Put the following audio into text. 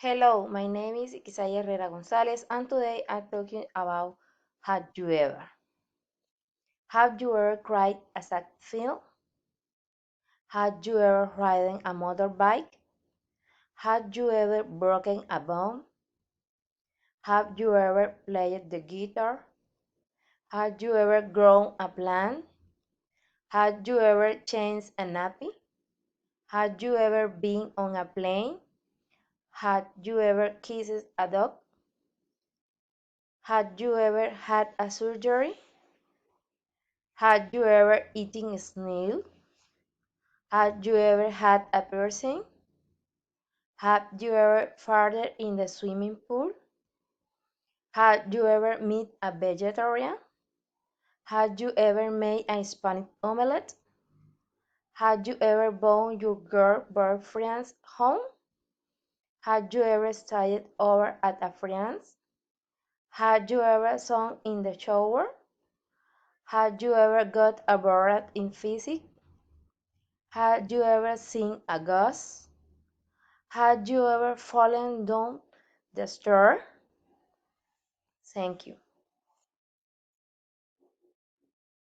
Hello, my name is Isaiah Herrera Gonzalez, and today I'm talking about Have you ever? Have you ever cried a sad film? Have you ever ridden a motorbike? Have you ever broken a bone? Have you ever played the guitar? Have you ever grown a plant? Have you ever changed a nappy? Have you ever been on a plane? Have you ever kissed a dog? Have you ever had a surgery? Have you ever eaten snail? Have you ever had a piercing? Have you ever farted in the swimming pool? Have you ever met a vegetarian? Have you ever made a Spanish omelette? Have you ever brought your girl boyfriend's home? Have you ever stayed over at a friend's? Have you ever sung in the shower? Have you ever got a bored in physics? Have you ever seen a ghost? Have you ever fallen down the stairs? Thank you.